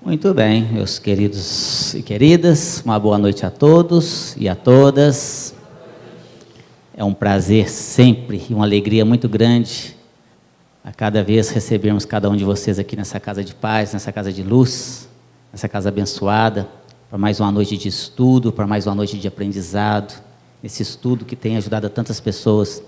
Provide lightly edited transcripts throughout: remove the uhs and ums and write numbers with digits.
Muito bem, meus queridos e queridas, uma boa noite a todos e a todas. É um prazer sempre e uma alegria muito grande a cada vez recebermos cada um de vocês aqui nessa casa de paz, nessa casa de luz, nessa casa abençoada, para mais uma noite de estudo, para mais uma noite de aprendizado, esse estudo que tem ajudado a tantas pessoas.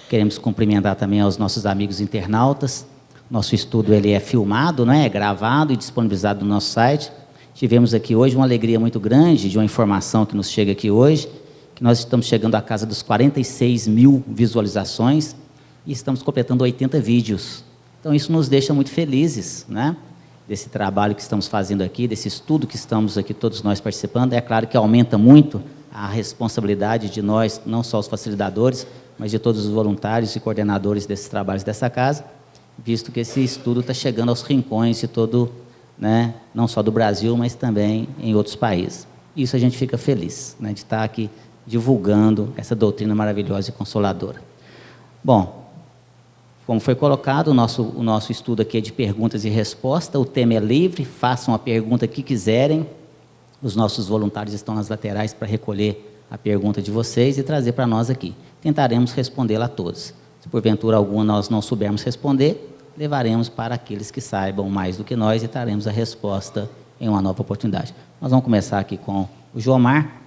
Queremos cumprimentar também aos nossos amigos internautas. Nosso estudo ele é filmado, é gravado e disponibilizado no nosso site. Tivemos aqui hoje uma alegria muito grande de uma informação que nos chega aqui hoje, que nós estamos chegando à casa dos 46 mil visualizações e estamos completando 80 vídeos. Então isso nos deixa muito felizes, desse trabalho que estamos fazendo aqui, desse estudo que estamos aqui todos nós participando. É claro que aumenta muito a responsabilidade de nós, não só os facilitadores, mas de todos os voluntários e coordenadores desses trabalhos dessa casa, visto que esse estudo está chegando aos rincões de todo, não só do Brasil, mas também em outros países. Isso a gente fica feliz, de estar aqui divulgando essa doutrina maravilhosa e consoladora. Bom, como foi colocado, o nosso estudo aqui é de perguntas e respostas, o tema é livre, façam a pergunta que quiserem, os nossos voluntários estão nas laterais para recolher a pergunta de vocês e trazer para nós aqui. Tentaremos respondê-la a todos. Se porventura alguma nós não soubermos responder, levaremos para aqueles que saibam mais do que nós e traremos a resposta em uma nova oportunidade. Nós vamos começar aqui com o Jomar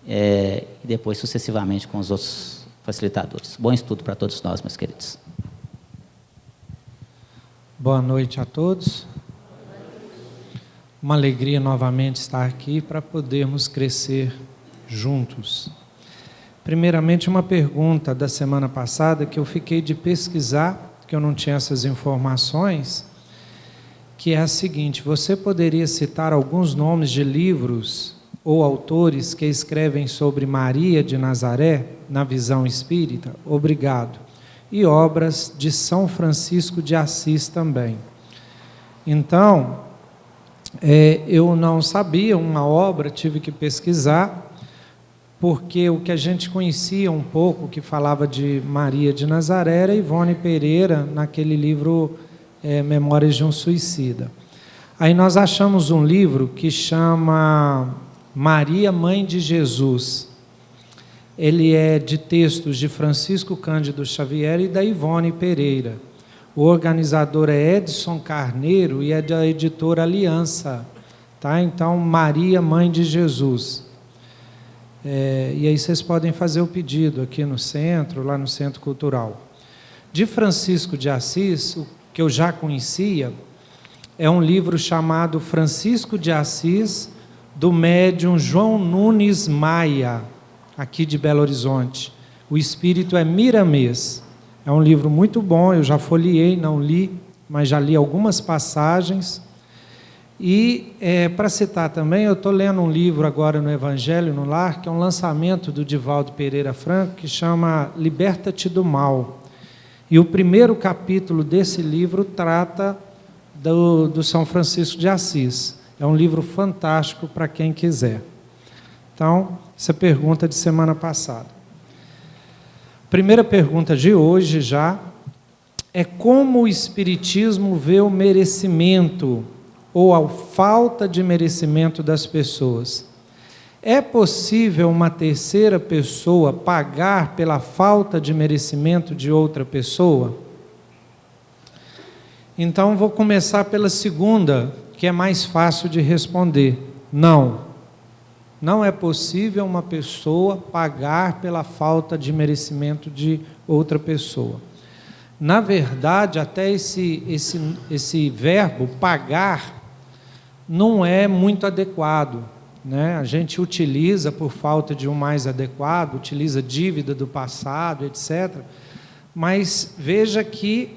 e depois sucessivamente com os outros facilitadores. Bom estudo para todos nós, meus queridos. Boa noite a todos. Uma alegria novamente estar aqui para podermos crescer juntos. Primeiramente, uma pergunta da semana passada que eu fiquei de pesquisar, que eu não tinha essas informações, que é a seguinte: você poderia citar alguns nomes de livros ou autores que escrevem sobre Maria de Nazaré, na visão espírita? Obrigado. E obras de São Francisco de Assis também. Então, eu não sabia uma obra, tive que pesquisar, porque o que a gente conhecia um pouco, que falava de Maria de Nazaré, era Ivone Pereira, naquele livro Memórias de um Suicida. Aí nós achamos um livro que chama Maria, Mãe de Jesus. Ele é de textos de Francisco Cândido Xavier e da Ivone Pereira. O organizador é Edson Carneiro e é da editora Aliança. Então, Maria, Mãe de Jesus. E aí vocês podem fazer o pedido aqui no centro, lá no Centro Cultural. De Francisco de Assis, o que eu já conhecia, é um livro chamado Francisco de Assis, do médium João Nunes Maia, aqui de Belo Horizonte. O espírito é Miramês. É um livro muito bom, eu já folheei, não li, mas já li algumas passagens. E, para citar também, eu estou lendo um livro agora no Evangelho no Lar, que é um lançamento do Divaldo Pereira Franco, que chama Liberta-te do Mal. E o primeiro capítulo desse livro trata do São Francisco de Assis. É um livro fantástico para quem quiser. Então, essa pergunta de semana passada. Primeira pergunta de hoje já é: como o Espiritismo vê o merecimento ou a falta de merecimento das pessoas? É possível uma terceira pessoa pagar pela falta de merecimento de outra pessoa? Então, vou começar pela segunda, que é mais fácil de responder. Não. Não é possível uma pessoa pagar pela falta de merecimento de outra pessoa. Na verdade, até esse verbo, pagar, não é muito adequado, A gente utiliza, por falta de um mais adequado, utiliza dívida do passado, etc. Mas veja que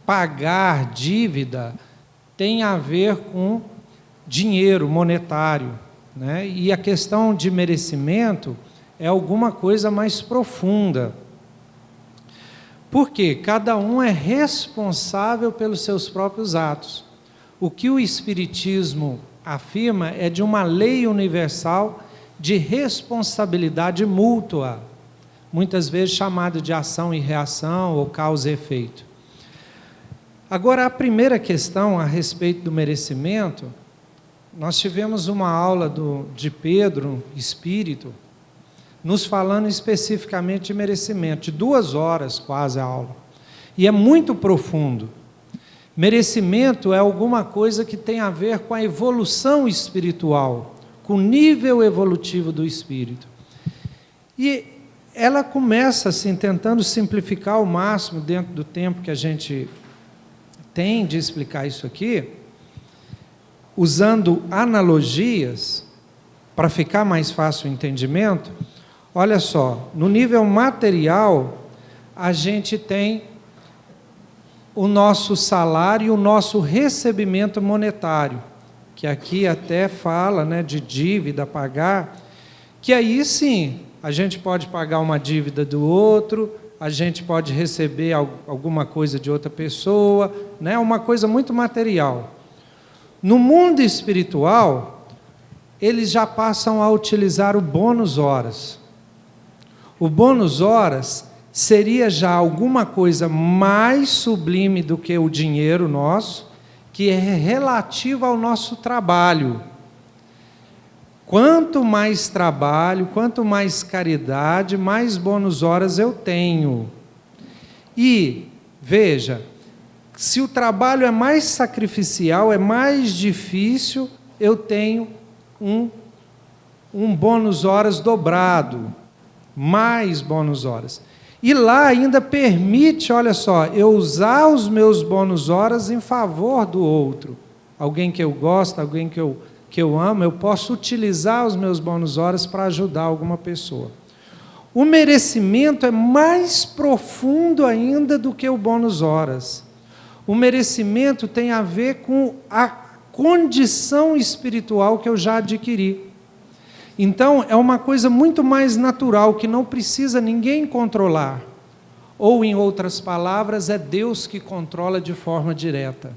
pagar dívida tem a ver com dinheiro monetário, E a questão de merecimento é alguma coisa mais profunda. Porque cada um é responsável pelos seus próprios atos. O que o Espiritismo afirma é de uma lei universal de responsabilidade mútua, muitas vezes chamada de ação e reação ou causa e efeito. Agora, a primeira questão a respeito do merecimento nós tivemos uma aula de Pedro, Espírito, nos falando especificamente de merecimento, de 2 horas quase a aula. E é muito profundo. Merecimento é alguma coisa que tem a ver com a evolução espiritual, com o nível evolutivo do espírito. E ela começa assim, tentando simplificar ao máximo dentro do tempo que a gente tem de explicar isso aqui, usando analogias para ficar mais fácil o entendimento. Olha só, no nível material, a gente tem o nosso salário e o nosso recebimento monetário, que aqui até fala, né, de dívida a pagar, que aí sim, a gente pode pagar uma dívida do outro, a gente pode receber alguma coisa de outra pessoa, né, uma coisa muito material. No mundo espiritual, eles já passam a utilizar o bônus horas. O bônus horas seria já alguma coisa mais sublime do que o dinheiro nosso, que é relativo ao nosso trabalho. Quanto mais trabalho, quanto mais caridade, mais bônus horas eu tenho. E, veja, se o trabalho é mais sacrificial, é mais difícil, eu tenho um bônus horas dobrado, mais bônus horas. E lá ainda permite, olha só, eu usar os meus bônus horas em favor do outro. Alguém que eu gosto, alguém que eu amo, eu posso utilizar os meus bônus horas para ajudar alguma pessoa. O merecimento é mais profundo ainda do que o bônus horas. O merecimento tem a ver com a condição espiritual que eu já adquiri. Então, é uma coisa muito mais natural, que não precisa ninguém controlar. Ou, em outras palavras, é Deus que controla de forma direta.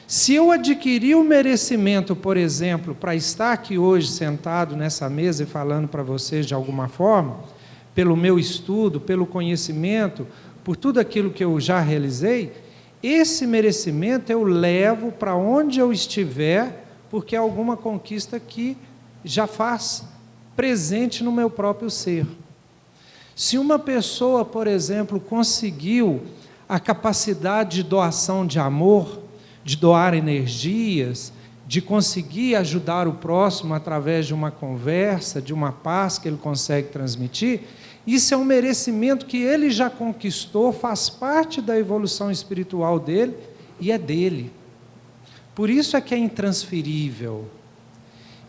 Se eu adquirir o merecimento, por exemplo, para estar aqui hoje sentado nessa mesa e falando para vocês de alguma forma, pelo meu estudo, pelo conhecimento, por tudo aquilo que eu já realizei, esse merecimento eu levo para onde eu estiver, porque é alguma conquista que já faz presente no meu próprio ser. Se uma pessoa, por exemplo, conseguiu a capacidade de doação de amor, de doar energias, de conseguir ajudar o próximo através de uma conversa, de uma paz que ele consegue transmitir, isso é um merecimento que ele já conquistou, faz parte da evolução espiritual dele e é dele. Por isso é que é intransferível.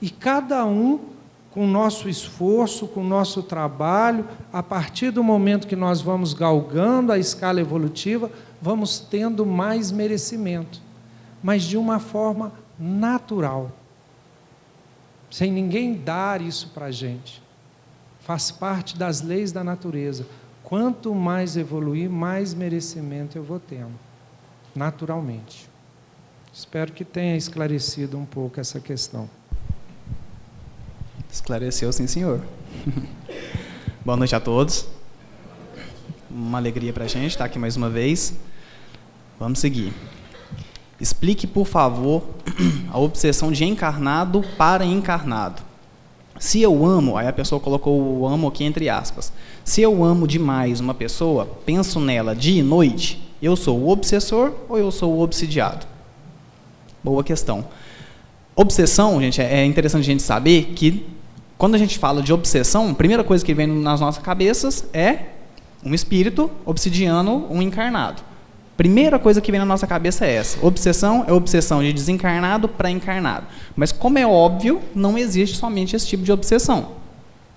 E cada um, com o nosso esforço, com o nosso trabalho, a partir do momento que nós vamos galgando a escala evolutiva, vamos tendo mais merecimento, mas de uma forma natural, sem ninguém dar isso para a gente. Faz parte das leis da natureza. Quanto mais evoluir, mais merecimento eu vou tendo, naturalmente. Espero que tenha esclarecido um pouco essa questão. Esclareceu, sim, senhor. Boa noite a todos. Uma alegria para a gente estar aqui mais uma vez. Vamos seguir. Explique, por favor, a obsessão de encarnado para encarnado. Se eu amo, aí a pessoa colocou o amo aqui entre aspas. Se eu amo demais uma pessoa, penso nela dia e noite, eu sou o obsessor ou eu sou o obsidiado? Boa questão. Obsessão, gente, é interessante a gente saber que quando a gente fala de obsessão, a primeira coisa que vem nas nossas cabeças é um espírito obsidiano, um encarnado. Primeira coisa que vem na nossa cabeça é essa. Obsessão é obsessão de desencarnado para encarnado. Mas, como é óbvio, não existe somente esse tipo de obsessão.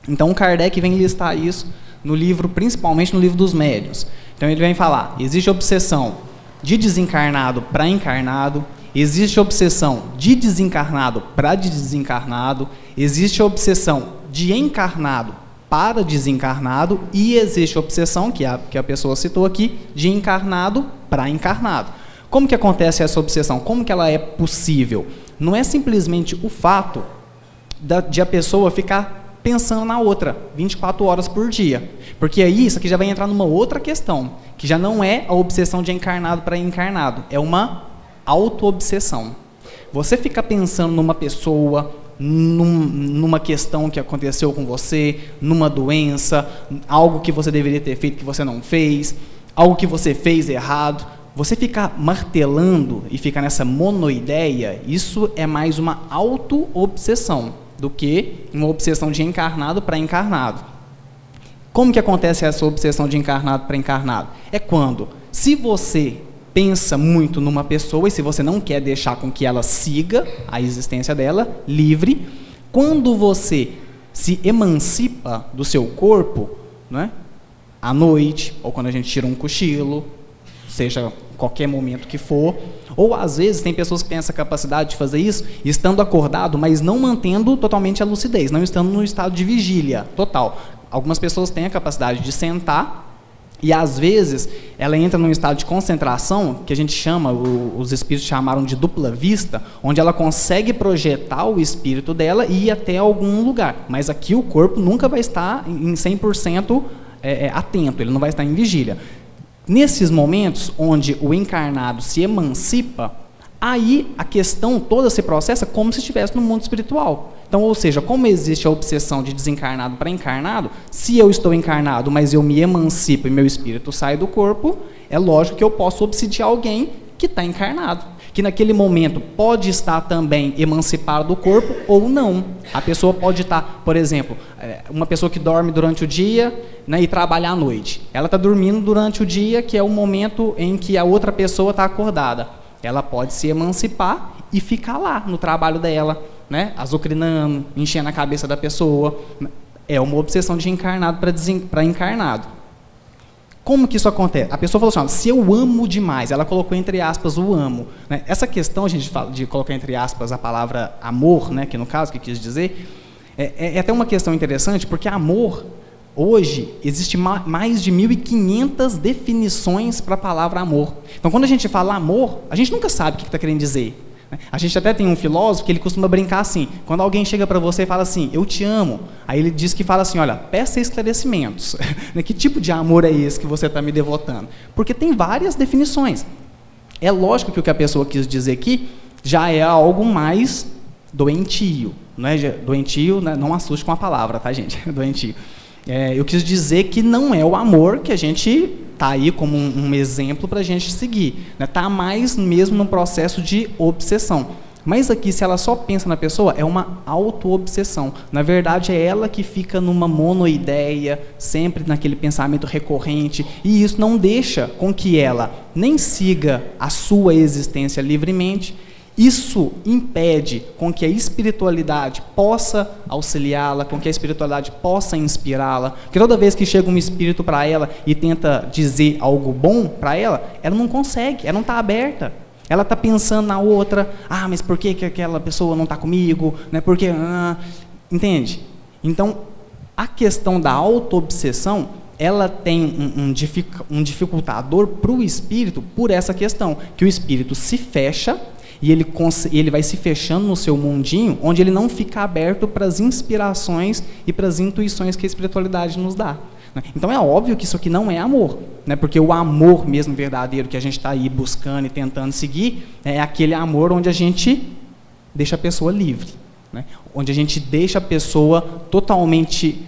Então, o Kardec vem listar isso no livro, principalmente no livro dos médiuns. Então, ele vem falar, existe obsessão de desencarnado para encarnado, existe obsessão de desencarnado para desencarnado, existe obsessão de encarnado para desencarnado e existe obsessão, que a pessoa citou aqui, de encarnado para encarnado. Como que acontece essa obsessão? Como que ela é possível? Não é simplesmente o fato de a pessoa ficar pensando na outra 24 horas por dia. Porque aí isso aqui já vai entrar numa outra questão, que já não é a obsessão de encarnado para encarnado, é uma auto-obsessão. Você fica pensando numa pessoa, numa questão que aconteceu com você, numa doença, algo que você deveria ter feito que você não fez, algo que você fez errado, você ficar martelando e ficar nessa monoideia, isso é mais uma auto-obsessão do que uma obsessão de encarnado para encarnado. Como que acontece essa obsessão de encarnado para encarnado? É quando, se você pensa muito numa pessoa e se você não quer deixar com que ela siga a existência dela, livre, quando você se emancipa do seu corpo, né, à noite, ou quando a gente tira um cochilo, seja qualquer momento que for, ou às vezes tem pessoas que têm essa capacidade de fazer isso estando acordado, mas não mantendo totalmente a lucidez, não estando no estado de vigília total. Algumas pessoas têm a capacidade de sentar e às vezes ela entra num estado de concentração, que a gente chama, os espíritos chamaram de dupla vista, onde ela consegue projetar o espírito dela e ir até algum lugar, mas aqui o corpo nunca vai estar em 100% atento, ele não vai estar em vigília. Nesses momentos onde o encarnado se emancipa, aí a questão toda se processa como se estivesse no mundo espiritual. Então, ou seja, como existe a obsessão de desencarnado para encarnado, se eu estou encarnado, mas eu me emancipo e meu espírito sai do corpo, é lógico que eu posso obsidiar alguém que está encarnado, que naquele momento pode estar também emancipado do corpo ou não. A pessoa pode estar, por exemplo, uma pessoa que dorme durante o dia, né, e trabalha à noite. Ela está dormindo durante o dia, que é o momento em que a outra pessoa está acordada. Ela pode se emancipar e ficar lá no trabalho dela, né, azucrinando, enchendo a cabeça da pessoa. É uma obsessão de encarnado para encarnado. Como que isso acontece? A pessoa falou assim, ó, se eu amo demais, ela colocou entre aspas o amo, né? Essa questão, a gente fala de colocar entre aspas a palavra amor, né, que no caso, que quis dizer, é até uma questão interessante, porque amor, hoje, existe mais de 1.500 definições para a palavra amor. Então, quando a gente fala amor, a gente nunca sabe o que está querendo dizer. A gente até tem um filósofo que ele costuma brincar assim, quando alguém chega para você e fala assim, eu te amo, aí ele diz que fala assim, olha, peça esclarecimentos, que tipo de amor é esse que você está me devotando? Porque tem várias definições. É lógico que o que a pessoa quis dizer aqui já é algo mais doentio, não é? Doentio, né? Não assuste com a palavra, tá, gente? Doentio. Eu quis dizer que não é o amor que a gente está aí como um exemplo para a gente seguir. Está mais mesmo no processo de obsessão. Mas aqui, se ela só pensa na pessoa, é uma auto-obsessão. Na verdade, é ela que fica numa monoideia, sempre naquele pensamento recorrente, e isso não deixa com que ela nem siga a sua existência livremente. Isso impede com que a espiritualidade possa auxiliá-la, com que a espiritualidade possa inspirá-la. Porque toda vez que chega um espírito para ela e tenta dizer algo bom para ela, ela não consegue, ela não está aberta. Ela está pensando na outra, mas por que aquela pessoa não está comigo? Né? Porque, entende? Então, a questão da auto-obsessão, ela tem um dificultador para o espírito por essa questão, que o espírito se fecha, e ele vai se fechando no seu mundinho, onde ele não fica aberto para as inspirações e para as intuições que a espiritualidade nos dá. Então é óbvio que isso aqui não é amor, né? Porque o amor mesmo verdadeiro que a gente está aí buscando e tentando seguir, é aquele amor onde a gente deixa a pessoa livre, né? Onde a gente deixa a pessoa totalmente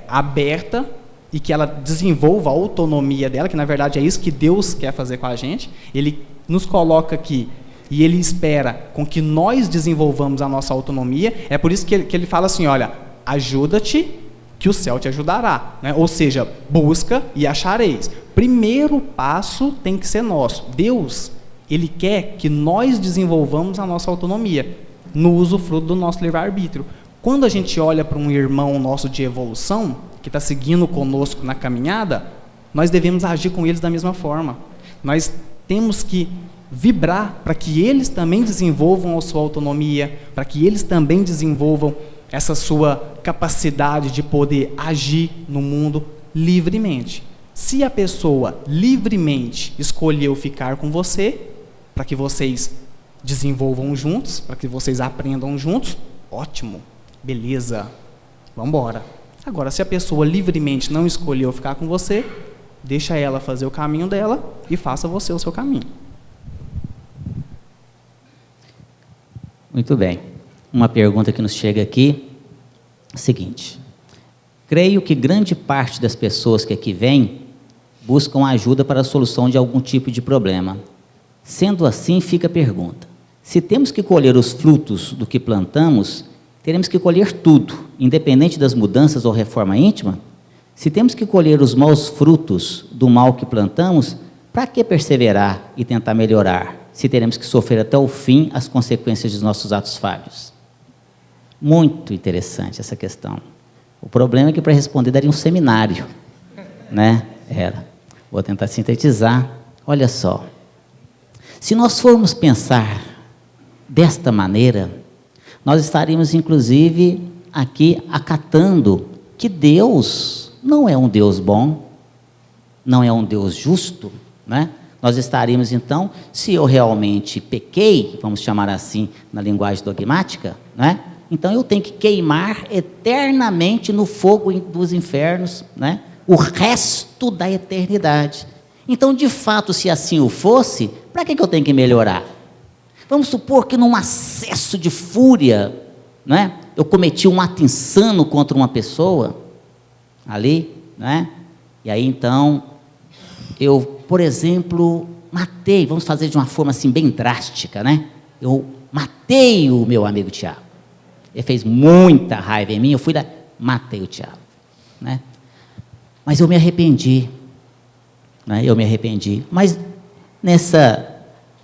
aberta e que ela desenvolva a autonomia dela, que na verdade é isso que Deus quer fazer com a gente. Ele nos coloca aqui e ele espera com que nós desenvolvamos a nossa autonomia. É por isso que ele fala assim, olha, ajuda-te que o céu te ajudará, né? Ou seja, busca e achareis. Primeiro passo tem que ser nosso. Deus, ele quer que nós desenvolvamos a nossa autonomia no usufruto do nosso livre-arbítrio. Quando a gente olha para um irmão nosso de evolução, que está seguindo conosco na caminhada, nós devemos agir com eles da mesma forma. Nós temos que vibrar para que eles também desenvolvam a sua autonomia, para que eles também desenvolvam essa sua capacidade de poder agir no mundo livremente. Se a pessoa livremente escolheu ficar com você, para que vocês desenvolvam juntos, para que vocês aprendam juntos, ótimo, beleza, vamos embora. Agora, se a pessoa livremente não escolheu ficar com você, deixa ela fazer o caminho dela e faça você o seu caminho. Muito bem. Uma pergunta que nos chega aqui, seguinte: creio que grande parte das pessoas que aqui vêm buscam ajuda para a solução de algum tipo de problema. Sendo assim, fica a pergunta: se temos que colher os frutos do que plantamos, teremos que colher tudo, independente das mudanças ou reforma íntima? Se temos que colher os maus frutos do mal que plantamos, para que perseverar e tentar melhorar, se teremos que sofrer até o fim as consequências dos nossos atos falhos? Muito interessante essa questão. O problema é que para responder daria um seminário, né? Vou tentar sintetizar. Olha só, se nós formos pensar desta maneira, nós estaríamos inclusive aqui acatando que Deus não é um Deus bom, não é um Deus justo, né? Nós estaríamos então, se eu realmente pequei, vamos chamar assim na linguagem dogmática, né? Então eu tenho que queimar eternamente no fogo dos infernos, né? O resto da eternidade. Então, de fato, se assim o fosse, para que eu tenho que melhorar? Vamos supor que num acesso de fúria, né, eu cometi um ato insano contra uma pessoa, ali, né? E aí então, eu, por exemplo, matei, vamos fazer de uma forma assim bem drástica, né? Eu matei o meu amigo Tiago. Ele fez muita raiva em mim, eu fui lá, matei o Tiago, né? Mas eu me arrependi, né? Eu me arrependi. Mas nessa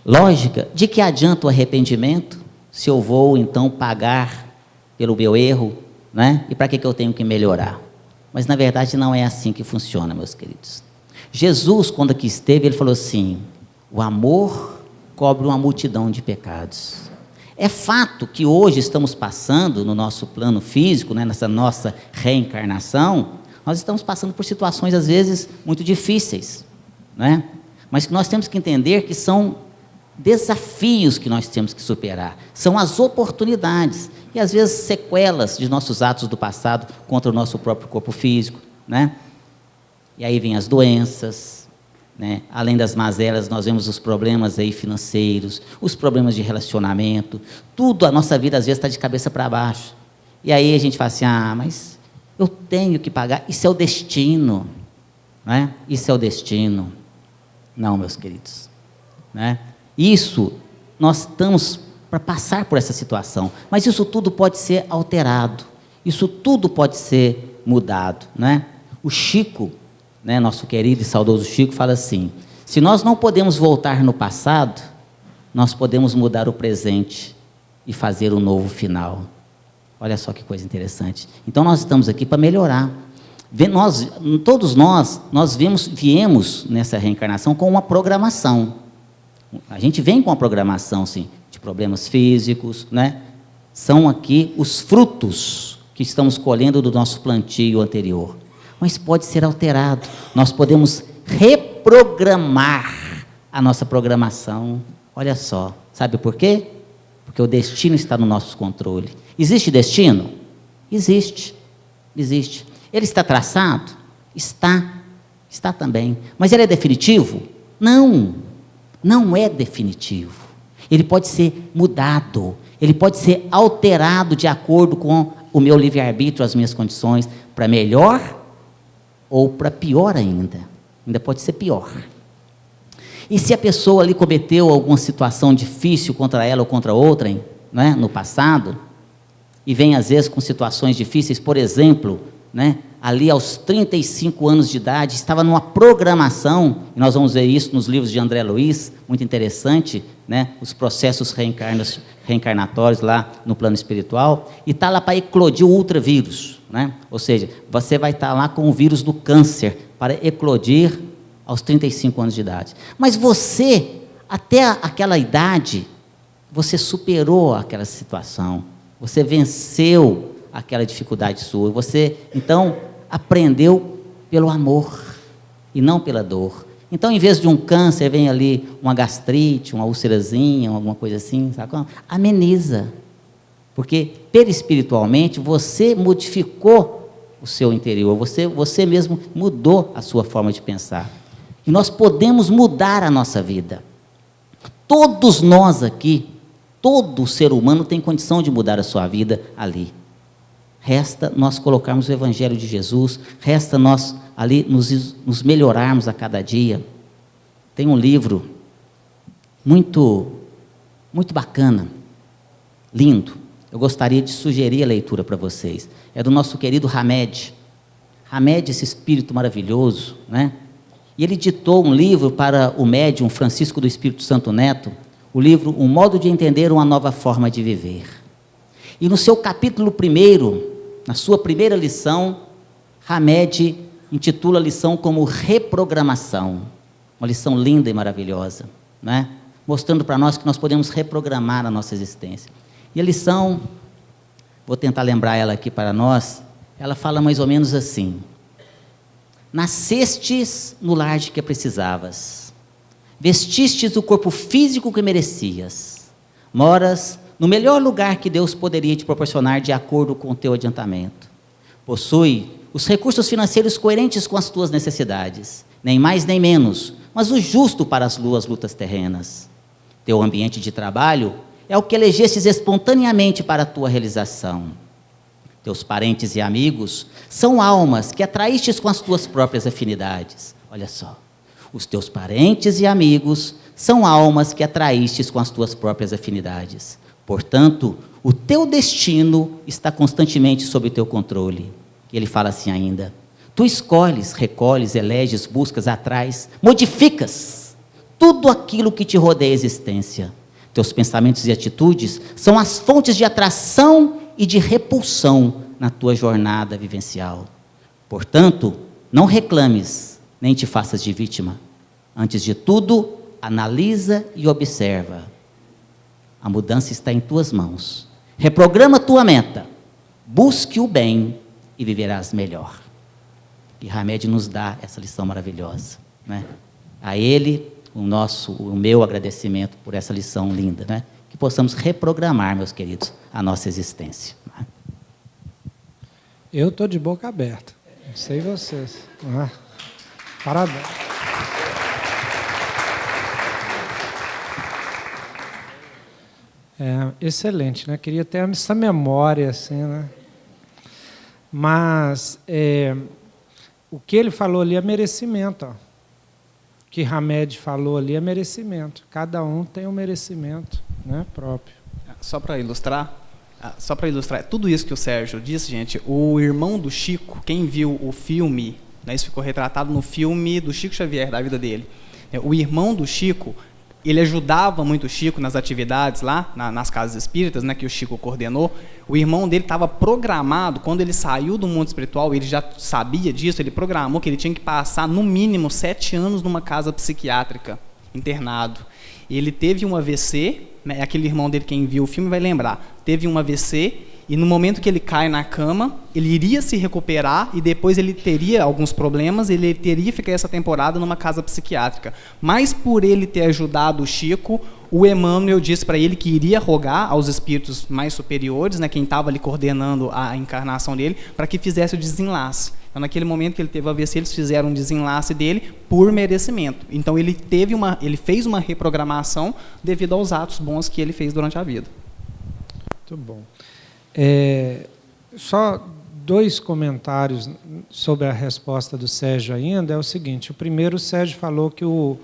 lógica, de que adianta o arrependimento se eu vou então pagar pelo meu erro, né? E para que eu tenho que melhorar? Mas na verdade não é assim que funciona, meus queridos. Jesus, quando aqui esteve, ele falou assim: o amor cobre uma multidão de pecados. É fato que hoje estamos passando no nosso plano físico, né, nessa nossa reencarnação, nós estamos passando por situações às vezes muito difíceis, né? Mas que nós temos que entender que são desafios que nós temos que superar, são as oportunidades e às vezes sequelas de nossos atos do passado contra o nosso próprio corpo físico, né? E aí vem as doenças, né? Além das mazelas, nós vemos os problemas aí financeiros, os problemas de relacionamento, tudo, a nossa vida às vezes está de cabeça para baixo. E aí a gente fala assim: ah, mas eu tenho que pagar, isso é o destino, né? Isso é o destino. Não, meus queridos, né? Isso, nós estamos para passar por essa situação, mas isso tudo pode ser alterado, isso tudo pode ser mudado, né? O Chico, né, nosso querido e saudoso Chico, fala assim: se nós não podemos voltar no passado, nós podemos mudar o presente e fazer um novo final. Olha só que coisa interessante. Então nós estamos aqui para melhorar. Todos nós viemos nessa reencarnação com uma programação. A gente vem com uma programação, sim, de problemas físicos, né? São aqui os frutos que estamos colhendo do nosso plantio anterior. Mas pode ser alterado. Nós podemos reprogramar a nossa programação. Olha só. Sabe por quê? Porque o destino está no nosso controle. Existe destino? Existe. Existe. Ele está traçado? Está. Está também. Mas ele é definitivo? Não. Não é definitivo. Ele pode ser mudado. Ele pode ser alterado de acordo com o meu livre-arbítrio, as minhas condições, para melhor ou para pior ainda. Ainda pode ser pior. E se a pessoa ali cometeu alguma situação difícil contra ela ou contra outra, né, no passado, e vem às vezes com situações difíceis, por exemplo, né, ali aos 35 anos de idade, estava numa programação, e nós vamos ver isso nos livros de André Luiz, muito interessante, né, os processos reencarnatórios lá no plano espiritual, e está lá para eclodir o ultravírus, né? Ou seja, você vai estar lá com o vírus do câncer para eclodir aos 35 anos de idade. Mas você, até aquela idade, você superou aquela situação, você venceu aquela dificuldade sua, você, então, aprendeu pelo amor e não pela dor. Então, em vez de um câncer, vem ali uma gastrite, uma úlcerazinha, alguma coisa assim, sabe? Ameniza. Porque, perispiritualmente, você modificou o seu interior, você mesmo mudou a sua forma de pensar. E nós podemos mudar a nossa vida. Todos nós aqui todo ser humano tem condição de mudar a sua vida ali. Resta nós colocarmos o Evangelho de Jesus, resta nós ali nos melhorarmos a cada dia. Tem um livro muito bacana, lindo. Eu gostaria de sugerir a leitura para vocês. É do nosso querido Hamed. Hamed, esse espírito maravilhoso, né? E ele ditou um livro para o médium Francisco do Espírito Santo Neto, o livro Um Modo de Entender uma Nova Forma de Viver. E no seu capítulo 1, na sua primeira lição, Hamed intitula a lição como reprogramação. Uma lição linda e maravilhosa, né? Mostrando para nós que nós podemos reprogramar a nossa existência. E a lição, vou tentar lembrar ela aqui para nós, ela fala mais ou menos assim: nascestes no lar de que precisavas, vestistes o corpo físico que merecias, moras no melhor lugar que Deus poderia te proporcionar de acordo com o teu adiantamento, possui os recursos financeiros coerentes com as tuas necessidades, nem mais nem menos, mas o justo para as tuas lutas terrenas. Teu ambiente de trabalho é o que elegestes espontaneamente para a tua realização. Teus parentes e amigos são almas que atraístes com as tuas próprias afinidades. Olha só, os teus parentes e amigos são almas que atraístes com as tuas próprias afinidades. Portanto, o teu destino está constantemente sob o teu controle. Ele fala assim ainda: tu escolhes, recolhes, eleges, buscas, atrais, modificas tudo aquilo que te rodeia a existência. Teus pensamentos e atitudes são as fontes de atração e de repulsão na tua jornada vivencial. Portanto, não reclames, nem te faças de vítima. Antes de tudo, analisa e observa. A mudança está em tuas mãos. Reprograma tua meta. Busque o bem e viverás melhor. E Hamed nos dá essa lição maravilhosa, né? A ele, o meu agradecimento por essa lição linda, né? Que possamos reprogramar, meus queridos, a nossa existência. Eu estou de boca aberta, não sei vocês. Parabéns. Excelente, né? Queria ter essa memória, assim, né? Mas o que ele falou ali é merecimento, ó. O que Hamed falou ali é merecimento. Cada um tem um merecimento, né, próprio. Só para ilustrar, tudo isso que o Sérgio disse, gente, o irmão do Chico, quem viu o filme, né, isso ficou retratado no filme do Chico Xavier, da vida dele. O irmão do Chico, ele ajudava muito o Chico nas atividades lá, nas casas espíritas, né, que o Chico coordenou. O irmão dele estava programado, quando ele saiu do mundo espiritual, ele já sabia disso, ele programou que ele tinha que passar, no mínimo, 7 anos numa casa psiquiátrica, internado. Ele teve um AVC, né, aquele irmão dele, quem viu o filme vai lembrar, teve um AVC, e no momento que ele cai na cama, ele iria se recuperar e depois ele teria alguns problemas, ele teria que ficar essa temporada numa casa psiquiátrica. Mas por ele ter ajudado o Chico, o Emmanuel disse para ele que iria rogar aos espíritos mais superiores, né, quem estava ali coordenando a encarnação dele, para que fizesse o desenlace. Então, naquele momento que ele teve AVC, eles fizeram um desenlace dele por merecimento. Então, ele fez uma reprogramação devido aos atos bons que ele fez durante a vida. Muito bom. Só 2 comentários sobre a resposta do Sérgio ainda. É o seguinte: o primeiro, o Sérgio falou que o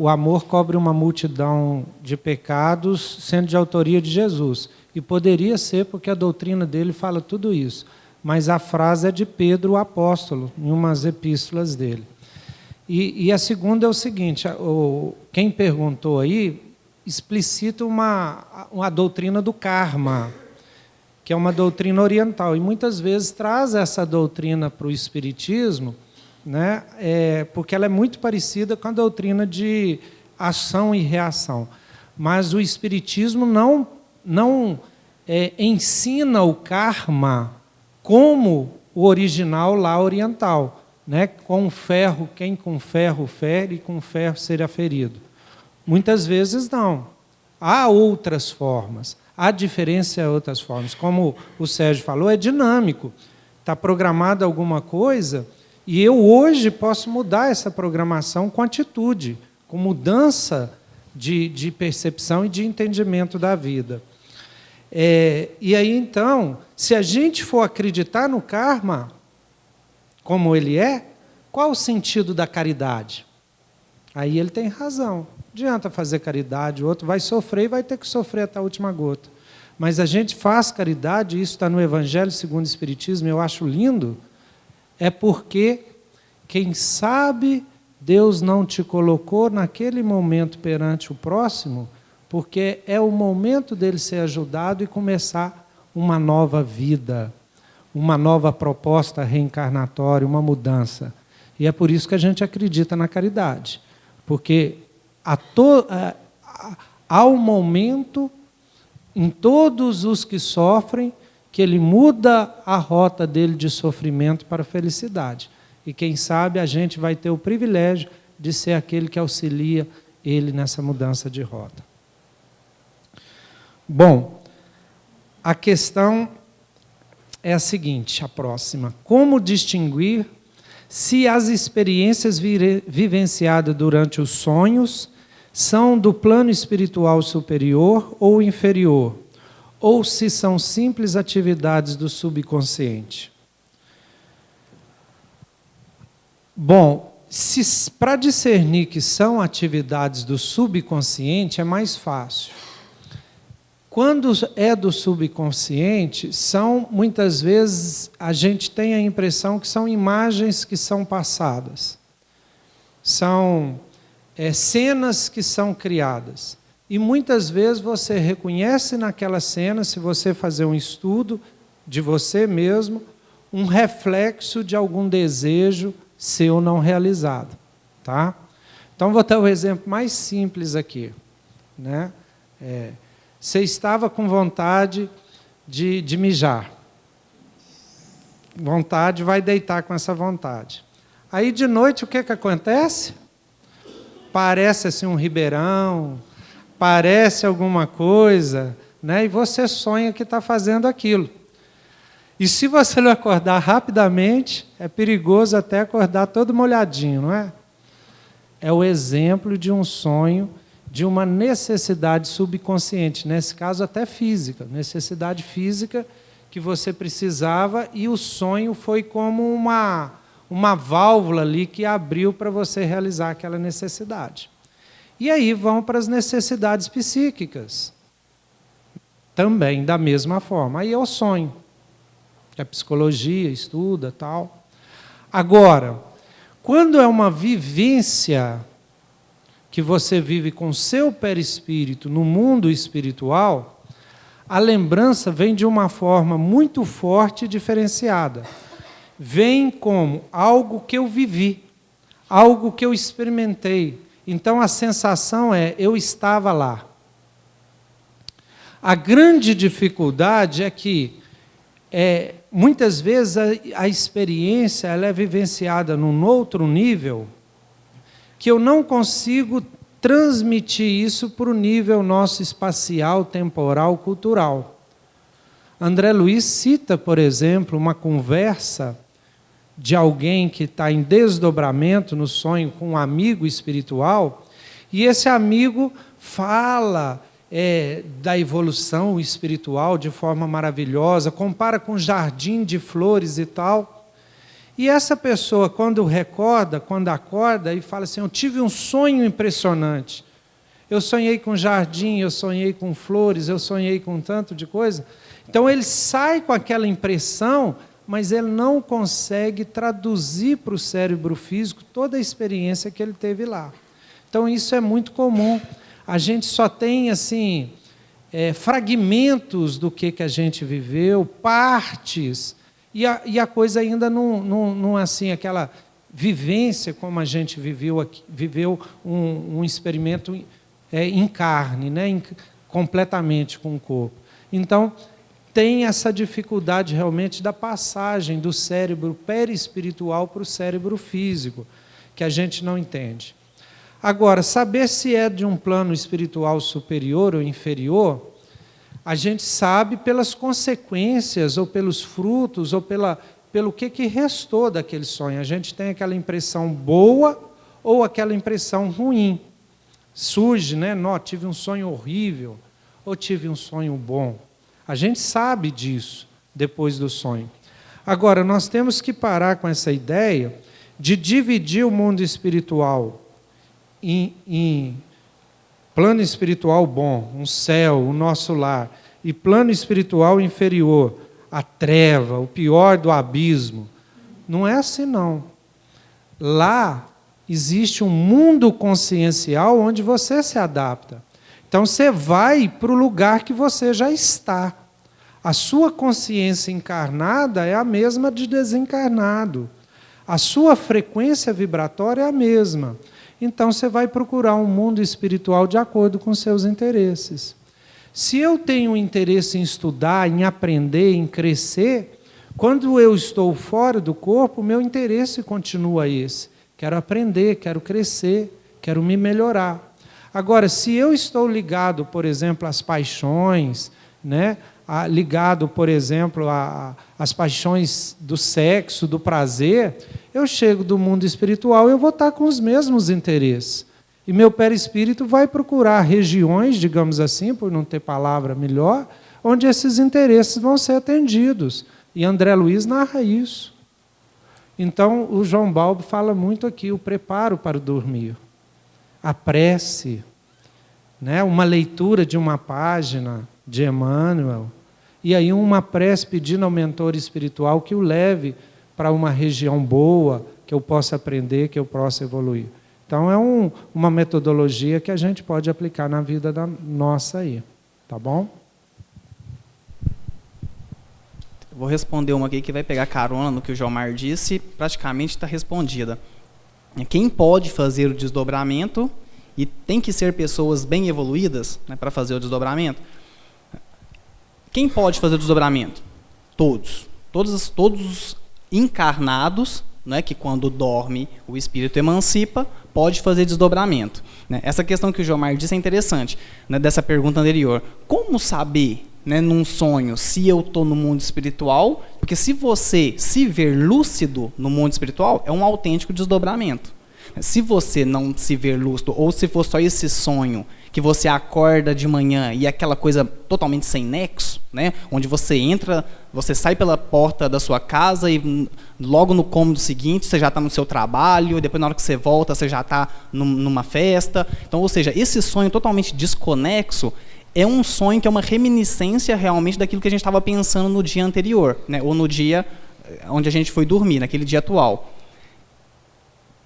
amor cobre uma multidão de pecados, sendo de autoria de Jesus. E poderia ser, porque a doutrina dele fala tudo isso. Mas a frase é de Pedro, o apóstolo, em umas epístolas dele. E a segunda é o seguinte: quem perguntou aí explicita uma doutrina do karma, que é uma doutrina oriental, e muitas vezes traz essa doutrina para o espiritismo, né, porque ela é muito parecida com a doutrina de ação e reação. Mas o espiritismo não ensina o karma como o original lá oriental, né, com ferro, quem com ferro fere, com ferro será ferido. Muitas vezes não. Há outras formas. Há diferença em outras formas. Como o Sérgio falou, é dinâmico. Está programada alguma coisa e eu hoje posso mudar essa programação com atitude, com mudança de percepção e de entendimento da vida. E aí, então, se a gente for acreditar no karma, como ele é, qual o sentido da caridade? Aí ele tem razão. Não adianta fazer caridade, o outro vai sofrer e vai ter que sofrer até a última gota. Mas a gente faz caridade, isso está no Evangelho segundo o Espiritismo, eu acho lindo, é porque, quem sabe, Deus não te colocou naquele momento perante o próximo, porque é o momento dele ser ajudado e começar uma nova vida, uma nova proposta reencarnatória, uma mudança. E é por isso que a gente acredita na caridade, porque há um momento em todos os que sofrem que ele muda a rota dele de sofrimento para a felicidade. E quem sabe a gente vai ter o privilégio de ser aquele que auxilia ele nessa mudança de rota. Bom, a questão é a seguinte, a próxima. Como distinguir se as experiências vivenciadas durante os sonhos são do plano espiritual superior ou inferior, ou se são simples atividades do subconsciente? Bom, para discernir que são atividades do subconsciente é mais fácil. Quando é do subconsciente, muitas vezes a gente tem a impressão que são imagens que são passadas. São cenas que são criadas. E muitas vezes você reconhece naquela cena, se você fazer um estudo de você mesmo, um reflexo de algum desejo seu não realizado. Tá? Então, vou dar o exemplo mais simples aqui. Né? Você estava com vontade de mijar. Vontade, vai deitar com essa vontade. Aí, de noite, o que acontece? Parece assim um ribeirão, parece alguma coisa, né? E você sonha que está fazendo aquilo. E se você não acordar rapidamente, é perigoso até acordar todo molhadinho, não é? É o exemplo de um sonho, de uma necessidade subconsciente, nesse caso até física, necessidade física que você precisava, e o sonho foi como uma válvula ali que abriu para você realizar aquela necessidade. E aí vão para as necessidades psíquicas, também da mesma forma. Aí é o sonho, que a psicologia estuda, tal. Agora, quando é uma vivência que você vive com o seu perispírito no mundo espiritual, a lembrança vem de uma forma muito forte e diferenciada. Vem como algo que eu vivi, algo que eu experimentei. Então a sensação é, eu estava lá. A grande dificuldade é que, muitas vezes, a experiência ela é vivenciada num outro nível, que eu não consigo transmitir isso para o nível nosso espacial, temporal, cultural. André Luiz cita, por exemplo, uma conversa de alguém que está em desdobramento no sonho com um amigo espiritual, e esse amigo fala da evolução espiritual de forma maravilhosa, compara com um jardim de flores e tal. E essa pessoa, quando acorda e fala assim, eu tive um sonho impressionante. Eu sonhei com jardim, eu sonhei com flores, eu sonhei com tanto de coisa. Então ele sai com aquela impressão, mas ele não consegue traduzir para o cérebro físico toda a experiência que ele teve lá. Então isso é muito comum. A gente só tem assim, fragmentos do que a gente viveu, partes, e a coisa ainda não assim, aquela vivência como a gente viveu um experimento em carne, né, completamente com o corpo. Então, tem essa dificuldade realmente da passagem do cérebro perispiritual para o cérebro físico, que a gente não entende. Agora, saber se é de um plano espiritual superior ou inferior, a gente sabe pelas consequências, ou pelos frutos, ou pelo que restou daquele sonho. A gente tem aquela impressão boa ou aquela impressão ruim. surge, né? Não, tive um sonho horrível ou tive um sonho bom. A gente sabe disso depois do sonho. Agora, nós temos que parar com essa ideia de dividir o mundo espiritual em plano espiritual bom, um céu, o nosso lar, e plano espiritual inferior, a treva, o pior do abismo. Não é assim, não. Lá existe um mundo consciencial onde você se adapta. Então, você vai para o lugar que você já está. A sua consciência encarnada é a mesma de desencarnado. A sua frequência vibratória é a mesma. Então, você vai procurar um mundo espiritual de acordo com seus interesses. Se eu tenho interesse em estudar, em aprender, em crescer, quando eu estou fora do corpo, meu interesse continua esse. Quero aprender, quero crescer, quero me melhorar. Agora, se eu estou ligado, por exemplo, às paixões, né? Ligado, por exemplo, às paixões do sexo, do prazer, eu chego do mundo espiritual e eu vou estar com os mesmos interesses. E meu perispírito vai procurar regiões, digamos assim, por não ter palavra melhor, onde esses interesses vão ser atendidos. E André Luiz narra isso. Então, o João Balbo fala muito aqui, o preparo para o dormir. A prece, né? Uma leitura de uma página de Emmanuel, e aí uma prece pedindo ao mentor espiritual que o leve para uma região boa, que eu possa aprender, que eu possa evoluir. Então, é uma metodologia que a gente pode aplicar na vida nossa aí. Tá bom? Vou responder uma aqui que vai pegar carona no que o Jomar disse, praticamente está respondida. Quem pode fazer o desdobramento, e tem que ser pessoas bem evoluídas, né, para fazer o desdobramento. Quem pode fazer o desdobramento? Todos. Todos os encarnados, né, que quando dorme o espírito emancipa, pode fazer desdobramento. Né? Essa questão que o Jomar disse é interessante, né, dessa pergunta anterior. Como saber, né, num sonho, se eu estou no mundo espiritual? Porque se você se ver lúcido no mundo espiritual, é um autêntico desdobramento. Se você não se ver lúcido, ou se for só esse sonho, que você acorda de manhã e é aquela coisa totalmente sem nexo, né, onde você entra, você sai pela porta da sua casa e logo no cômodo seguinte você já está no seu trabalho, e depois na hora que você volta você já está numa festa. Então, ou seja, esse sonho totalmente desconexo é um sonho que é uma reminiscência realmente daquilo que a gente estava pensando no dia anterior, né, ou no dia onde a gente foi dormir, naquele dia atual.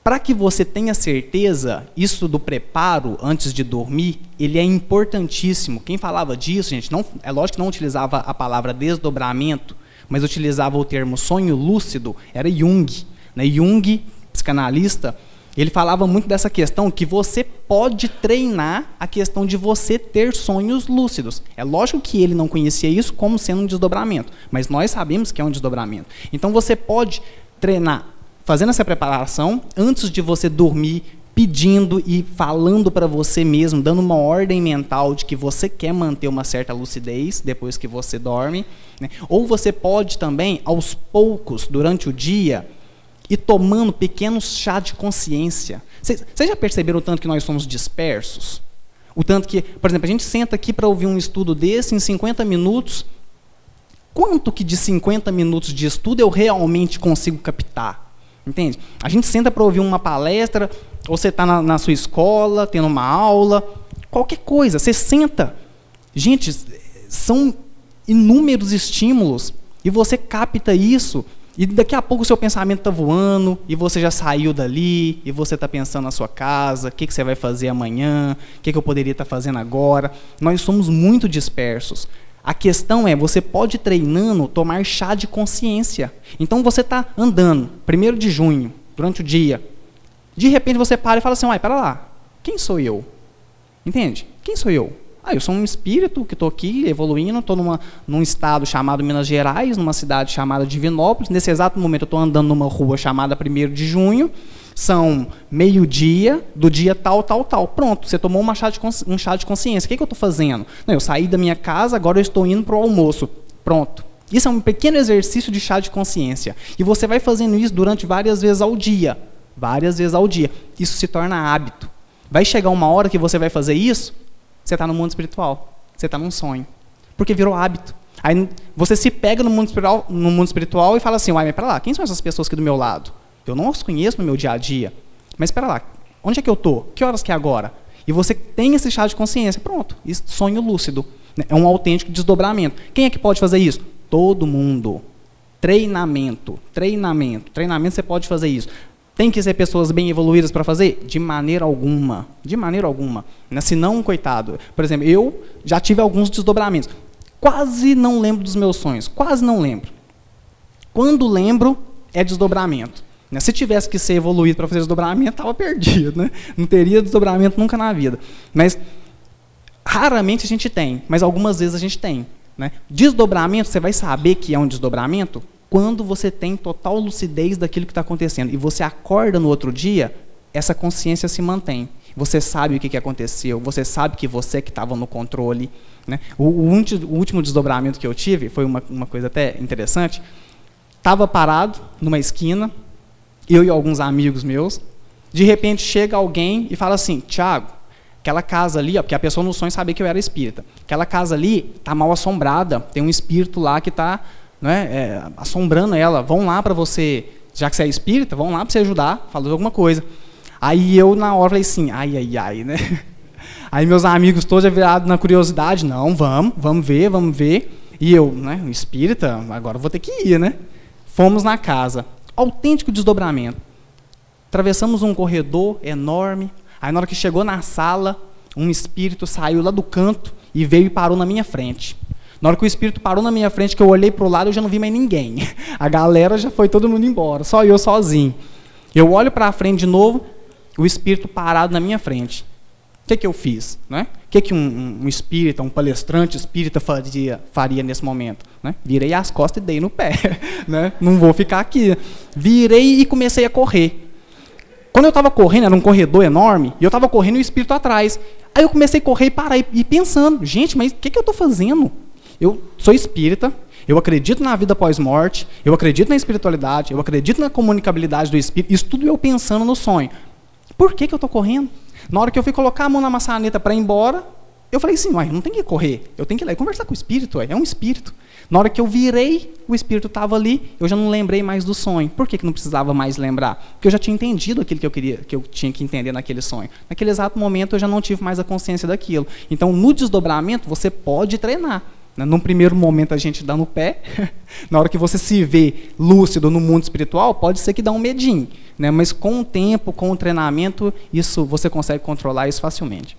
Para que você tenha certeza, isso do preparo antes de dormir, ele é importantíssimo. Quem falava disso, gente, não, é lógico que não utilizava a palavra desdobramento, mas utilizava o termo sonho lúcido, era Jung. Né? Jung, psicanalista, ele falava muito dessa questão que você pode treinar a questão de você ter sonhos lúcidos. É lógico que ele não conhecia isso como sendo um desdobramento, mas nós sabemos que é um desdobramento. Então você pode treinar fazendo essa preparação, antes de você dormir, pedindo e falando para você mesmo, dando uma ordem mental de que você quer manter uma certa lucidez depois que você dorme. Né? Ou você pode também, aos poucos, durante o dia, ir tomando pequenos chá de consciência. Vocês já perceberam o tanto que nós somos dispersos? O tanto que, por exemplo, a gente senta aqui para ouvir um estudo desse em 50 minutos. Quanto que de 50 minutos de estudo eu realmente consigo captar? Entende? A gente senta para ouvir uma palestra, ou você está na sua escola, tendo uma aula, qualquer coisa, você senta. Gente, são inúmeros estímulos, e você capta isso, e daqui a pouco o seu pensamento está voando, e você já saiu dali, e você está pensando na sua casa, o que você vai fazer amanhã, o que eu poderia estar fazendo agora. Nós somos muito dispersos. A questão é, você pode ir treinando, tomar chá de consciência. Então você está andando, 1º de junho, durante o dia. De repente você para e fala assim, uai, pera lá, quem sou eu? Entende? Quem sou eu? Eu sou um espírito que estou aqui evoluindo, estou num estado chamado Minas Gerais, numa cidade chamada Divinópolis. Nesse exato momento eu estou andando numa rua chamada 1º de junho. São meio-dia do dia tal, tal, tal. Pronto, você tomou um chá de consciência. O que eu estou fazendo? Não, eu saí da minha casa, agora eu estou indo para o almoço. Pronto. Isso é um pequeno exercício de chá de consciência. E você vai fazendo isso durante várias vezes ao dia. Várias vezes ao dia. Isso se torna hábito. Vai chegar uma hora que você vai fazer isso, você está no mundo espiritual, você está num sonho, porque virou hábito. Aí você se pega no mundo espiritual e fala assim, uai, mas pera lá, quem são essas pessoas aqui do meu lado? Eu não as conheço no meu dia a dia, mas pera lá, onde é que eu estou? Que horas que é agora? E você tem esse estado de consciência, pronto, isso, sonho lúcido, né? É um autêntico desdobramento. Quem é que pode fazer isso? Todo mundo. Treinamento, você pode fazer isso. Tem que ser pessoas bem evoluídas para fazer? De maneira alguma, né? Se não, coitado. Por exemplo, eu já tive alguns desdobramentos. Quase não lembro dos meus sonhos, quase não lembro. Quando lembro, é desdobramento. Né? Se tivesse que ser evoluído para fazer desdobramento, estava perdido. Né? Não teria desdobramento nunca na vida. Mas, raramente a gente tem, mas algumas vezes a gente tem. Né? Desdobramento, você vai saber que é um desdobramento quando você tem total lucidez daquilo que está acontecendo. E você acorda no outro dia, essa consciência se mantém. Você sabe o que aconteceu, você sabe que você que estava no controle. Né? O último desdobramento que eu tive, foi uma coisa até interessante, estava parado numa esquina, eu e alguns amigos meus, de repente chega alguém e fala assim, Tiago, aquela casa ali, ó, porque a pessoa no sonho sabia que eu era espírita, aquela casa ali está mal assombrada, tem um espírito lá que está, né, assombrando ela, vão lá para você, já que você é espírita, vão lá para você ajudar, falou alguma coisa. Aí eu na hora falei assim, ai, né? Aí meus amigos todos já virados na curiosidade, não, vamos ver. E eu, né, espírita, agora eu vou ter que ir, né? Fomos na casa, autêntico desdobramento. Atravessamos um corredor enorme, aí na hora que chegou na sala, um espírito saiu lá do canto e veio e parou na minha frente. Na hora que o espírito parou na minha frente, que eu olhei para o lado, eu já não vi mais ninguém. A galera já foi todo mundo embora, só eu sozinho. Eu olho para a frente de novo, o espírito parado na minha frente. O que eu fiz? Né? O que um espírita, um palestrante espírita faria nesse momento? Né? Virei as costas e dei no pé. Né? Não vou ficar aqui. Virei e comecei a correr. Quando eu estava correndo, era um corredor enorme, e eu estava correndo e o espírito atrás. Aí eu comecei a correr e parar, e pensando, gente, mas o que eu estou fazendo? Eu sou espírita, eu acredito na vida pós-morte, eu acredito na espiritualidade, eu acredito na comunicabilidade do espírito, isso tudo eu pensando no sonho. Por que eu estou correndo? Na hora que eu fui colocar a mão na maçaneta para ir embora, eu falei assim, não tem que correr, eu tenho que ir lá e conversar com o espírito, é um espírito. Na hora que eu virei, o espírito estava ali, eu já não lembrei mais do sonho. Por que não precisava mais lembrar? Porque eu já tinha entendido aquilo que eu tinha que entender naquele sonho. Naquele exato momento, eu já não tive mais a consciência daquilo. Então, no desdobramento, você pode treinar. Num primeiro momento a gente dá no pé, na hora que você se vê lúcido no mundo espiritual, pode ser que dá um medinho, né? Mas com o tempo, com o treinamento, isso você consegue controlar isso facilmente.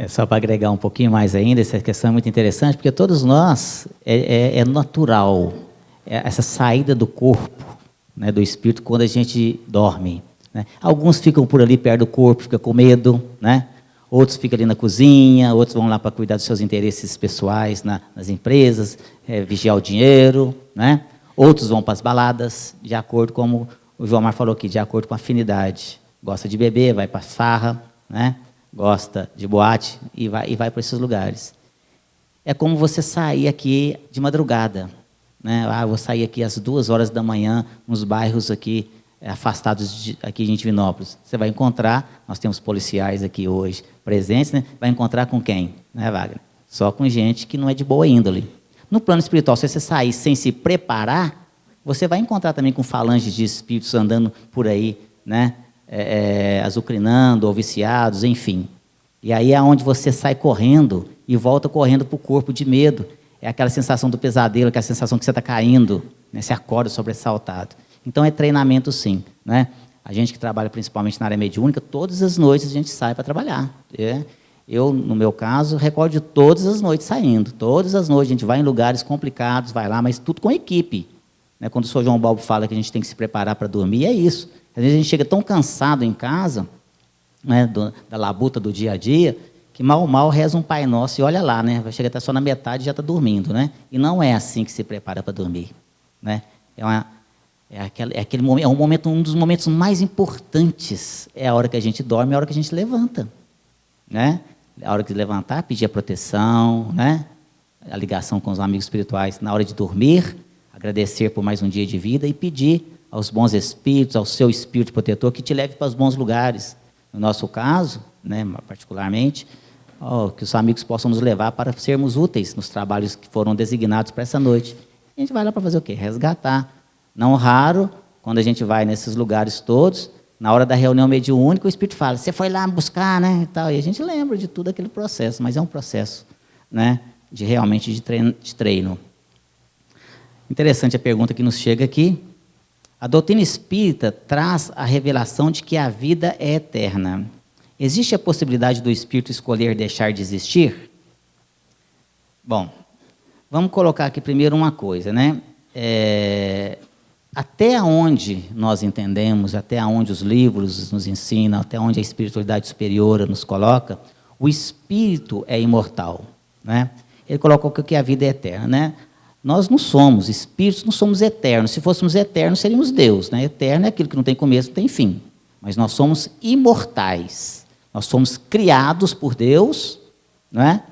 Só para agregar um pouquinho mais ainda, essa questão é muito interessante, porque todos nós, é natural essa saída do corpo, né, do espírito, quando a gente dorme. Né? Alguns ficam por ali perto do corpo, ficam com medo, né? Outros ficam ali na cozinha, outros vão lá para cuidar dos seus interesses pessoais nas empresas, vigiar o dinheiro, né? Outros vão para as baladas, de acordo com, como o João Mar falou aqui, de acordo com a afinidade. Gosta de beber, vai para farra, né? Gosta de boate e vai para esses lugares. É como você sair aqui de madrugada, né? Vou sair aqui às 2 horas da manhã, nos bairros aqui, afastados aqui de Divinópolis. Você vai encontrar, nós temos policiais aqui hoje presentes, né? Vai encontrar com quem? Né, Wagner? Só com gente que não é de boa índole. No plano espiritual, se você sair sem se preparar, você vai encontrar também com falanges de espíritos andando por aí, né? Azucrinando ou viciados, enfim. E aí é onde você sai correndo e volta correndo para o corpo de medo. É aquela sensação do pesadelo, aquela sensação que você está caindo, né? Você acorda sobressaltado. Então, é treinamento, sim. Né? A gente que trabalha principalmente na área mediúnica, todas as noites a gente sai para trabalhar. Eu, no meu caso, recordo de todas as noites saindo. Todas as noites a gente vai em lugares complicados, vai lá, mas tudo com equipe. Né? Quando o Sr. João Balbo fala que a gente tem que se preparar para dormir, é isso. Às vezes a gente chega tão cansado em casa, né, da labuta do dia a dia, que mal reza um Pai Nosso e olha lá, né? Vai chegar até só na metade e já está dormindo. Né? E não é assim que se prepara para dormir. Né? Um dos momentos mais importantes é a hora que a gente dorme, é a hora que a gente levanta, né? A hora de levantar, pedir a proteção, né? A ligação com os amigos espirituais na hora de dormir, agradecer por mais um dia de vida e pedir aos bons espíritos, ao seu espírito protetor, que te leve para os bons lugares. No nosso caso, né, particularmente, que os amigos possam nos levar para sermos úteis nos trabalhos que foram designados para essa noite. A gente vai lá para fazer o quê? Resgatar. Não raro, quando a gente vai nesses lugares todos, na hora da reunião mediúnica, o Espírito fala, você foi lá buscar, né? E tal. E a gente lembra de tudo aquele processo, mas é um processo, né, realmente de treino. Interessante a pergunta que nos chega aqui. A doutrina espírita traz a revelação de que a vida é eterna. Existe a possibilidade do espírito escolher deixar de existir? Bom, vamos colocar aqui primeiro uma coisa, né? Até onde nós entendemos, até onde os livros nos ensinam, até onde a espiritualidade superior nos coloca, o espírito é imortal, né? Ele colocou que a vida é eterna, né? Nós não somos espíritos, não somos eternos. Se fôssemos eternos, seríamos Deus, né? Eterno é aquilo que não tem começo, não tem fim. Mas nós somos imortais. Nós somos criados por Deus, não é?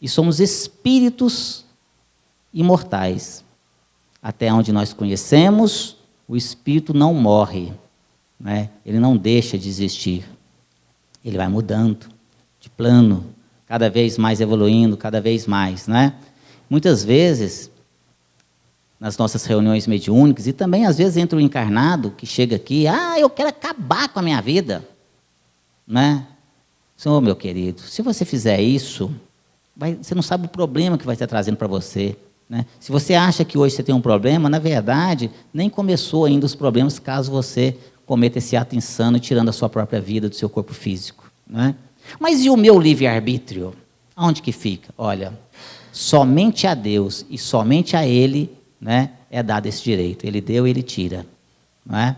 E somos espíritos imortais. Até onde nós conhecemos, o espírito não morre, né? Ele não deixa de existir. Ele vai mudando de plano, cada vez mais evoluindo, cada vez mais, né? Muitas vezes, nas nossas reuniões mediúnicas, e também às vezes entra o encarnado que chega aqui, eu quero acabar com a minha vida, né? Senhor, meu querido, se você fizer isso, você não sabe o problema que vai estar trazendo para você, né? Se você acha que hoje você tem um problema, na verdade, nem começou ainda os problemas caso você cometa esse ato insano, tirando a sua própria vida do seu corpo físico, né? Mas e o meu livre-arbítrio? Aonde que fica? Olha, somente a Deus e somente a Ele, né, é dado esse direito. Ele deu e Ele tira, não é?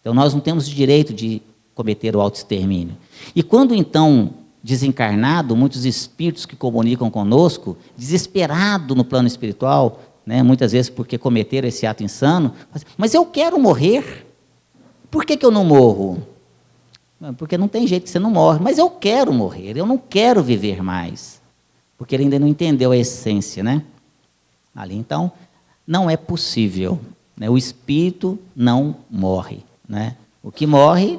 Então nós não temos o direito de cometer o autoextermínio. E quando então, desencarnado, muitos espíritos que comunicam conosco, desesperado no plano espiritual, né, muitas vezes porque cometeram esse ato insano, mas eu quero morrer, por que eu não morro? Porque não tem jeito que você não morre, mas eu quero morrer, eu não quero viver mais, porque ele ainda não entendeu a essência, né? Ali então, não é possível, né? O espírito não morre, né? O que morre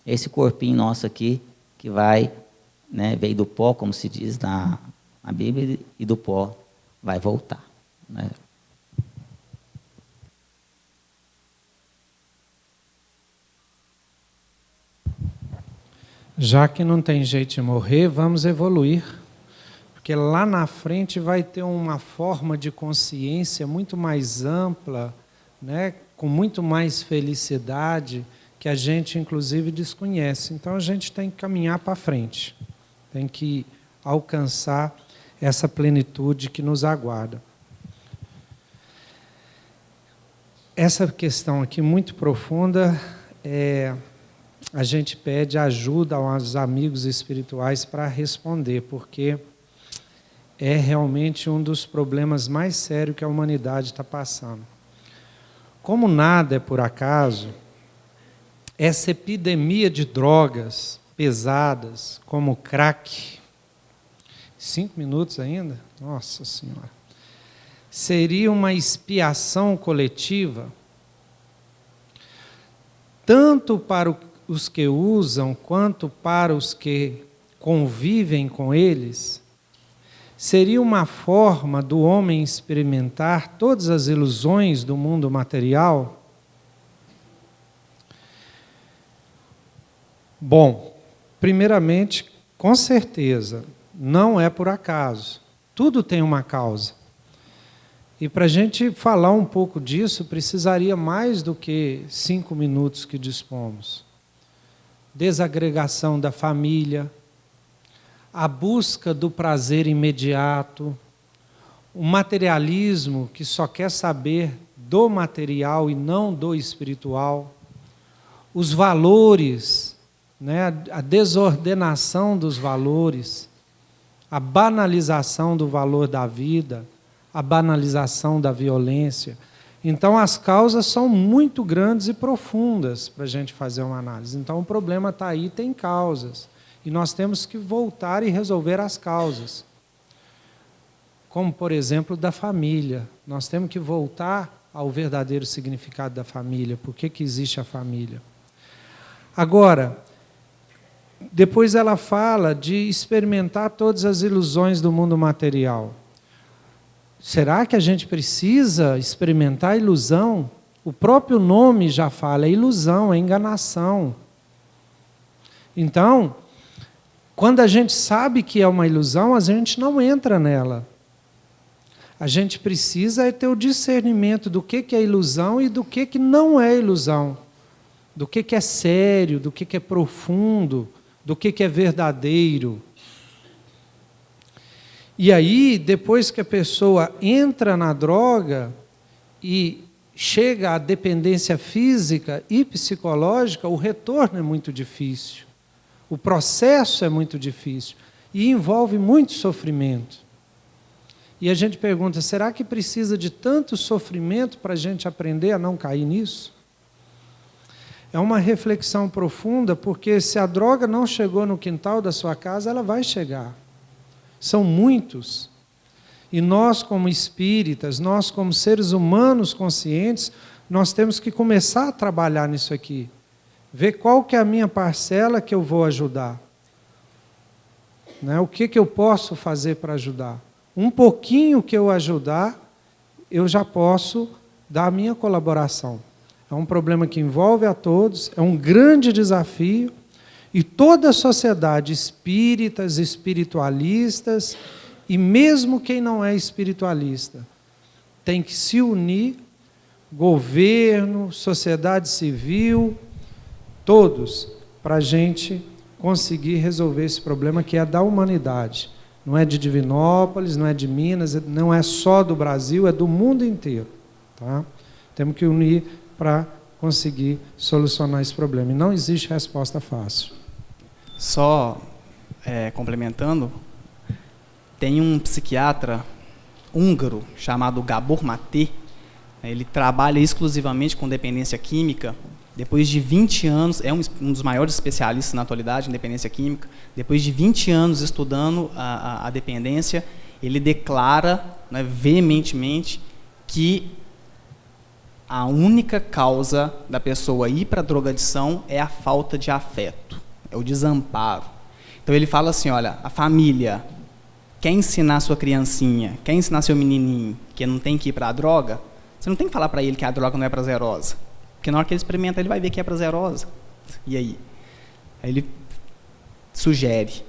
é esse corpinho nosso aqui, que vai, né, veio do pó, como se diz na Bíblia, e do pó vai voltar, né? Já que não tem jeito de morrer, vamos evoluir, porque lá na frente vai ter uma forma de consciência muito mais ampla, né, com muito mais felicidade, que a gente, inclusive, desconhece. Então, a gente tem que caminhar para frente, tem que alcançar essa plenitude que nos aguarda. Essa questão aqui, muito profunda, a gente pede ajuda aos amigos espirituais para responder, porque é realmente um dos problemas mais sérios que a humanidade está passando. Como nada é por acaso, essa epidemia de drogas pesadas, como o crack, 5 minutos ainda? Nossa Senhora! Seria uma expiação coletiva, tanto para os que usam, quanto para os que convivem com eles. Seria uma forma do homem experimentar todas as ilusões do mundo material? Bom, primeiramente, com certeza, não é por acaso. Tudo tem uma causa. E para a gente falar um pouco disso, precisaria mais do que 5 minutos que dispomos. Desagregação da família, a busca do prazer imediato, o materialismo que só quer saber do material e não do espiritual, os valores, né, a desordenação dos valores, a banalização do valor da vida, a banalização da violência. Então, as causas são muito grandes e profundas para a gente fazer uma análise. Então, o problema está aí, tem causas. E nós temos que voltar e resolver as causas. Como, por exemplo, da família. Nós temos que voltar ao verdadeiro significado da família, por que existe a família. Agora, depois ela fala de experimentar todas as ilusões do mundo material. Será que a gente precisa experimentar a ilusão? O próprio nome já fala, é ilusão, é enganação. Então, quando a gente sabe que é uma ilusão, a gente não entra nela. A gente precisa ter o discernimento do que é ilusão e do que não é ilusão. Do que é sério, do que é profundo, do que é verdadeiro. E aí, depois que a pessoa entra na droga e chega à dependência física e psicológica, o retorno é muito difícil. O processo é muito difícil e envolve muito sofrimento. E a gente pergunta, será que precisa de tanto sofrimento para a gente aprender a não cair nisso? É uma reflexão profunda, porque se a droga não chegou no quintal da sua casa, ela vai chegar. São muitos. E nós, como espíritas, nós, como seres humanos conscientes, nós temos que começar a trabalhar nisso aqui. Ver qual que é a minha parcela que eu vou ajudar. Né? O que eu posso fazer para ajudar? Um pouquinho que eu ajudar, eu já posso dar a minha colaboração. É um problema que envolve a todos, é um grande desafio, e toda a sociedade, espíritas, espiritualistas, e mesmo quem não é espiritualista, tem que se unir, governo, sociedade civil, todos, para a gente conseguir resolver esse problema que é da humanidade. Não é de Divinópolis, não é de Minas, não é só do Brasil, é do mundo inteiro. Tá? Temos que unir para conseguir solucionar esse problema. E não existe resposta fácil. Só complementando, tem um psiquiatra húngaro chamado Gabor Maté. Ele trabalha exclusivamente com dependência química. Depois de 20 anos, é um dos maiores especialistas na atualidade em dependência química. Depois de 20 anos estudando a dependência, ele declara, né, veementemente que a única causa da pessoa ir para a drogadição é a falta de afeto, é o desamparo. Então ele fala assim, olha, a família quer ensinar sua criancinha, quer ensinar seu menininho que não tem que ir para a droga, você não tem que falar para ele que a droga não é prazerosa. Porque na hora que ele experimenta, ele vai ver que é prazerosa. E aí? Aí ele sugere,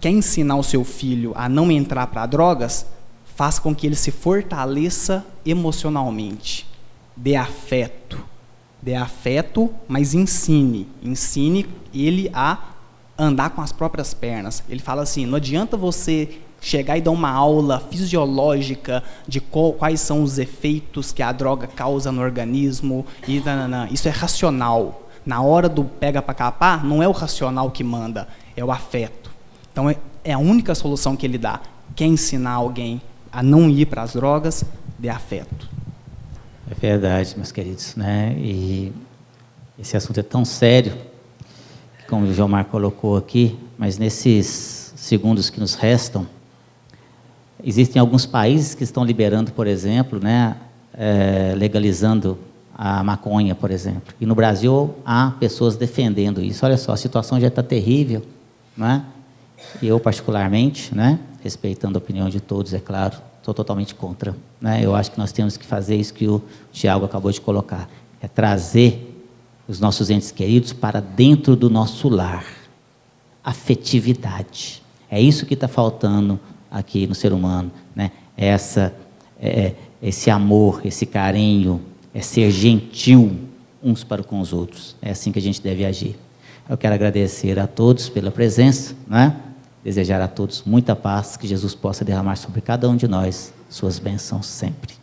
quer ensinar o seu filho a não entrar para drogas, faça com que ele se fortaleça emocionalmente. Dê afeto, mas ensine ele a andar com as próprias pernas. Ele fala assim, não adianta você chegar e dar uma aula fisiológica de quais são os efeitos que a droga causa no organismo, e isso é racional. Na hora do pega para capar, não é o racional que manda, é o afeto. Então é a única solução que ele dá. Quer ensinar alguém a não ir para as drogas, dê afeto. É verdade, meus queridos, né? E esse assunto é tão sério, como o João Marco colocou aqui, mas nesses segundos que nos restam, existem alguns países que estão liberando, por exemplo, né, legalizando a maconha, por exemplo. E no Brasil há pessoas defendendo isso. Olha só, a situação já está terrível, né? E eu, particularmente, né, respeitando a opinião de todos, é claro, estou totalmente contra. Né? Eu acho que nós temos que fazer isso que o Tiago acabou de colocar, é trazer os nossos entes queridos para dentro do nosso lar. Afetividade. É isso que está faltando aqui no ser humano, né? Esse amor, esse carinho, é ser gentil uns para com os outros. É assim que a gente deve agir. Eu quero agradecer a todos pela presença, né? Desejar a todos muita paz, que Jesus possa derramar sobre cada um de nós suas bênçãos sempre.